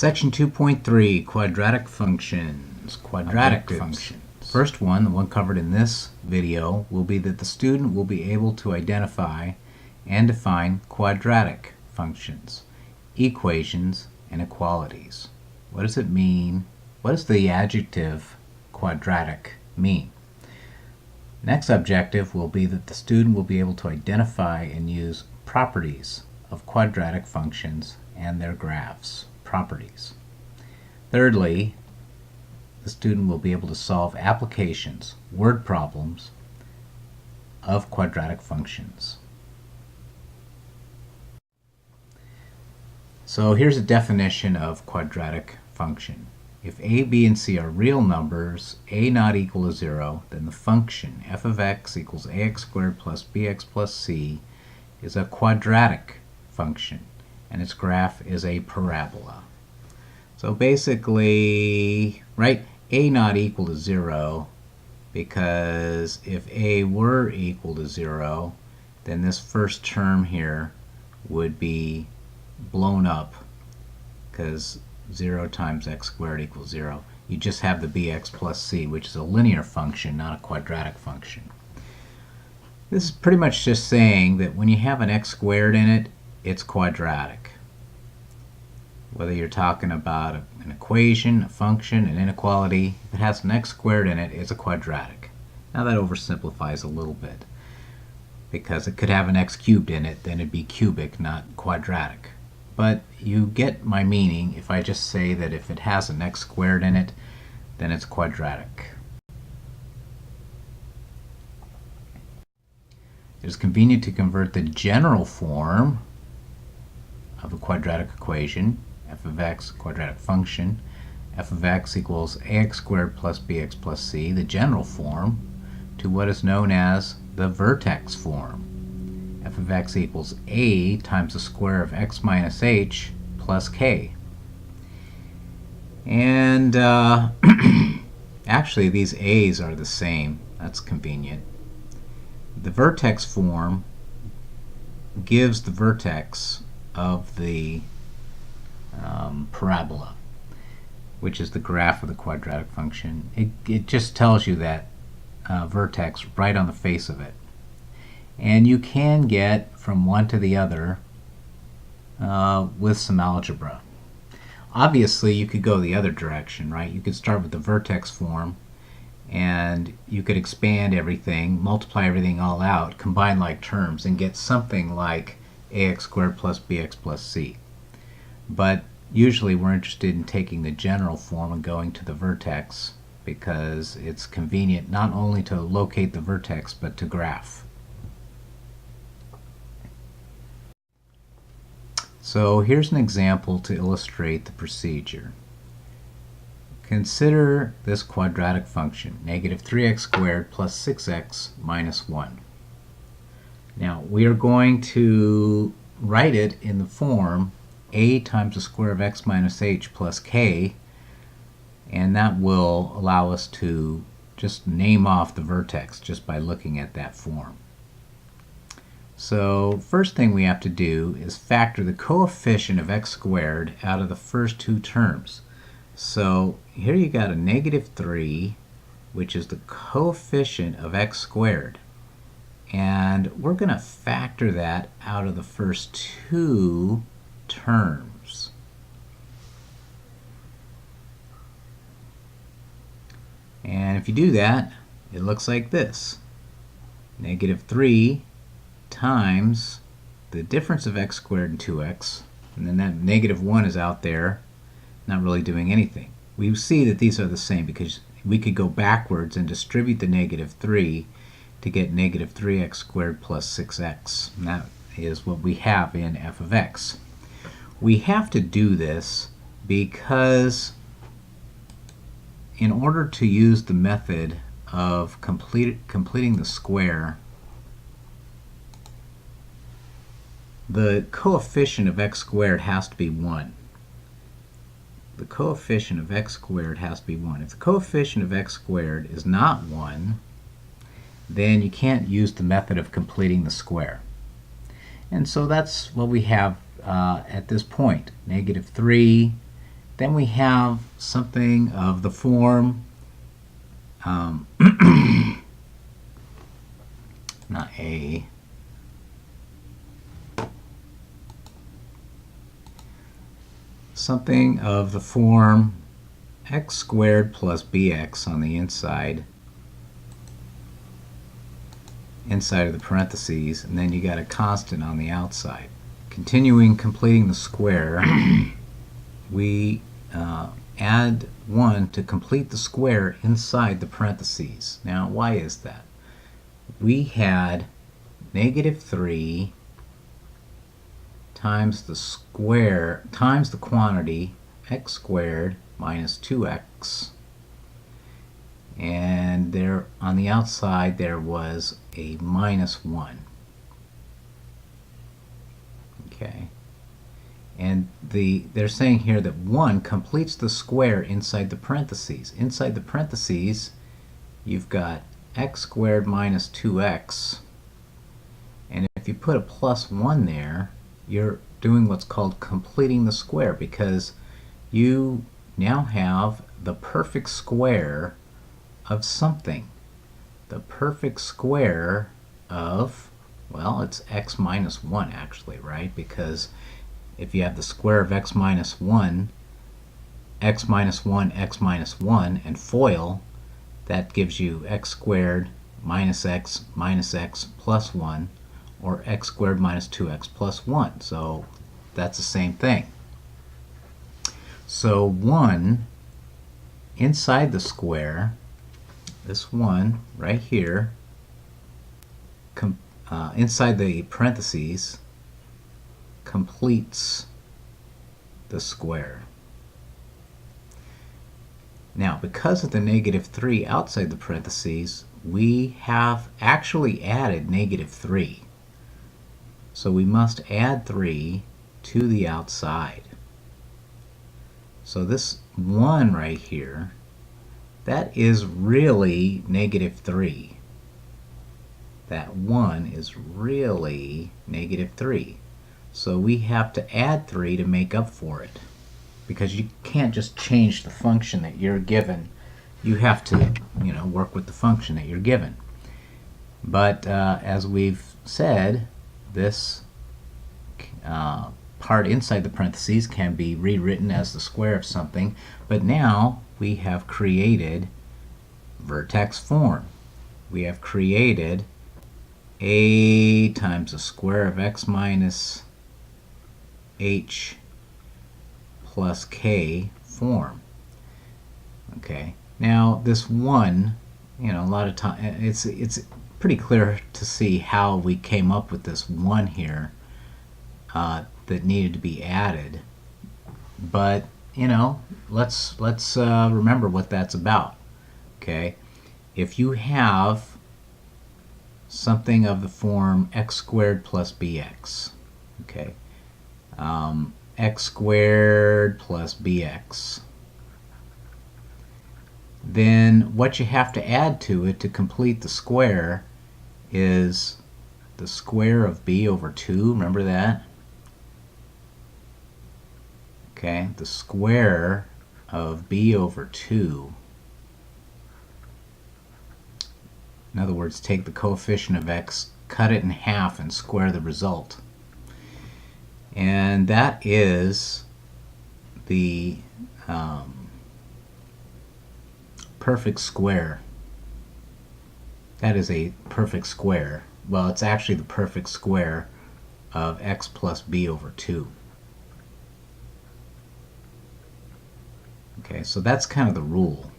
Section 2.3, Quadratic Functions. Quadratic functions. First one, the one covered in this video, will be that the student will be able to identify and define quadratic functions, equations, and equalities. What does it mean? What does the adjective quadratic mean? Next objective will be that the student will be able to identify and use properties of quadratic functions and their graphs. Properties. Thirdly, the student will be able to solve applications, word problems, of quadratic functions. So here's a definition of quadratic function. If a, b, and c are real numbers, a not equal to 0, then the function f of x equals ax squared plus bx plus c is a quadratic function, and its graph is a parabola. So basically, right, a not equal to 0, because if a were equal to 0, then this first term here would be blown up, because 0 times x squared equals 0. You just have the bx plus c, which is a linear function, not a quadratic function. This is pretty much just saying that when you have an x squared in it, it's quadratic. Whether you're talking about an equation, a function, an inequality, if it has an x squared in it, it's a quadratic. Now that oversimplifies a little bit, because it could have an x cubed in it, then it'd be cubic, not quadratic. But you get my meaning if I just say that if it has an x squared in it, then it's quadratic. It is convenient to convert the general form of a quadratic equation, f of x, quadratic function, f of x equals ax squared plus bx plus c, the general form, to what is known as the vertex form. F of x equals a times the square of x minus h plus k. And actually these a's are the same. That's convenient. The vertex form gives the vertex of the parabola, which is the graph of the quadratic function. It just tells you that vertex right on the face of it. And you can get from one to the other with some algebra. Obviously, you could go the other direction, right? You could start with the vertex form, and you could expand everything, multiply everything all out, combine like terms, and get something like ax squared plus bx plus c. But usually we're interested in taking the general form and going to the vertex, because it's convenient not only to locate the vertex, but to graph. So here's an example to illustrate the procedure. Consider this quadratic function, negative 3x squared plus 6x minus 1. Now we are going to write it in the form a times the square of x minus h plus k, and that will allow us to just name off the vertex just by looking at that form. So first thing we have to do is factor the coefficient of x squared out of the first two terms. So here you got a negative 3, which is the coefficient of x squared. And we're going to factor that out of the first two terms. And if you do that, it looks like this. Negative 3 times the difference of x squared and 2x, and then that negative 1 is out there, not really doing anything. We see that these are the same because we could go backwards and distribute the negative 3 to get negative 3x squared plus 6x. And that is what we have in f of x. We have to do this because in order to use the method of completing the square, the coefficient of x squared has to be 1. The coefficient of x squared has to be 1. If the coefficient of x squared is not 1, then you can't use the method of completing the square. And so that's what we have at this point. Negative 3 Then we have something of the form, not A, something of the form x squared plus bx on the inside of the parentheses, and then you got a constant on the outside. Continuing completing the square, we add 1 to complete the square inside the parentheses. Now, why is that? We had negative 3 times the square times the quantity x squared minus 2x, and there on the outside there was a minus 1. Okay, and they're saying here that 1 completes the square inside the parentheses. Inside the parentheses you've got x squared minus 2x, and if you put a plus 1 there, you're doing what's called completing the square, because you now have the perfect square of something. The perfect square of, well, it's x minus 1 actually, right? Because if you have the square of x minus 1, x minus 1, x minus 1, and FOIL, that gives you x squared minus x plus 1, or x squared minus 2x plus 1. So that's the same thing. So 1 inside the square, this 1 right here, inside the parentheses, completes the square. Now, because of the negative 3 outside the parentheses, we have actually added negative 3. So we must add 3 to the outside. So this 1 right here, that is really negative 3. That 1 is really negative 3. So we have to add 3 to make up for it, because you can't just change the function that you're given. You have to, work with the function that you're given. But as we've said, this part inside the parentheses can be rewritten as the square of something, but now we have created vertex form. We have created a times the square of x minus h plus k form. Okay, now this 1, a lot of time it's pretty clear to see how we came up with this 1 here that needed to be added, but let's remember what that's about. Okay, if you have something of the form x squared plus bx, okay, x squared plus bx, then what you have to add to it to complete the square is the square of b over 2. Remember that? Okay, the square of b over 2. In other words, take the coefficient of x, cut it in half, and square the result. And that is the perfect square. That is a perfect square. Well, it's actually the perfect square of x plus b over 2. Okay, so that's kind of the rule,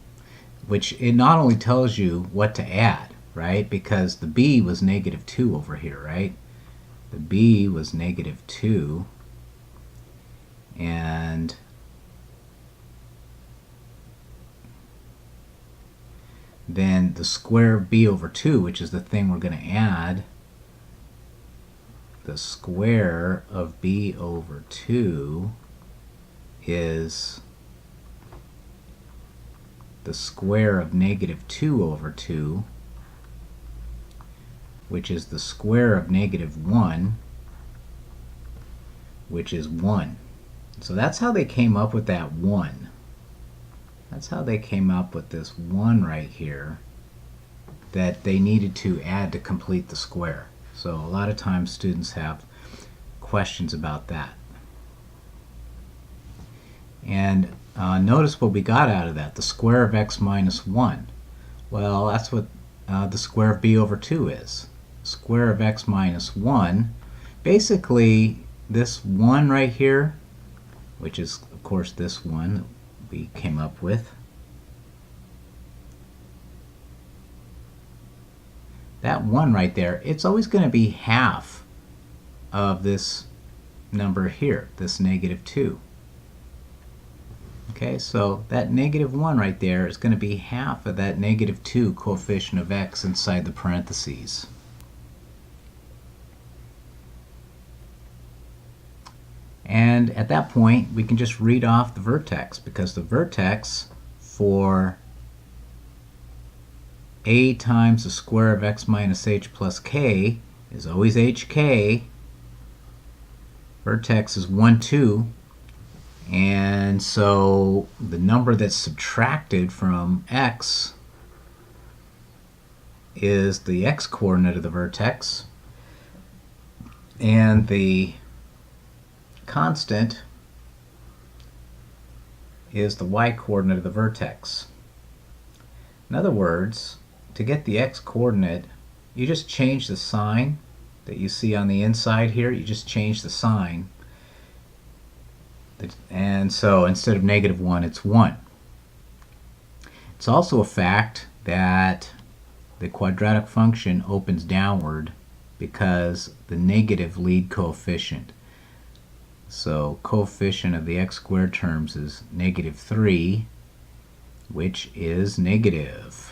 which it not only tells you what to add, right? Because the b was negative 2 over here, right? The b was negative 2, and then the square of b over 2, which is the thing we're going to add, the square of b over 2 is the square of negative 2 over 2, which is the square of negative 1, which is 1. So that's how they came up with that 1. That's how they came up with this 1 right here that they needed to add to complete the square. So a lot of times students have questions about that. And notice what we got out of that, the square of x minus 1. Well, that's what the square of b over 2 is. Square of x minus 1. Basically, this 1 right here, which is, of course, this one that we came up with, that 1 right there, it's always going to be half of this number here, this negative 2. Okay, so that negative 1 right there is going to be half of that negative 2 coefficient of x inside the parentheses. And at that point, we can just read off the vertex, because the vertex for a times the square of x minus h plus k is always hk. Vertex is 1, 2. And so the number that's subtracted from x is the x-coordinate of the vertex, and the constant is the y-coordinate of the vertex. In other words, to get the x-coordinate, you just change the sign that you see on the inside here. You just change the sign. And so instead of negative 1, it's 1. It's also a fact that the quadratic function opens downward because the negative lead coefficient. So coefficient of the x squared terms is negative 3, which is negative.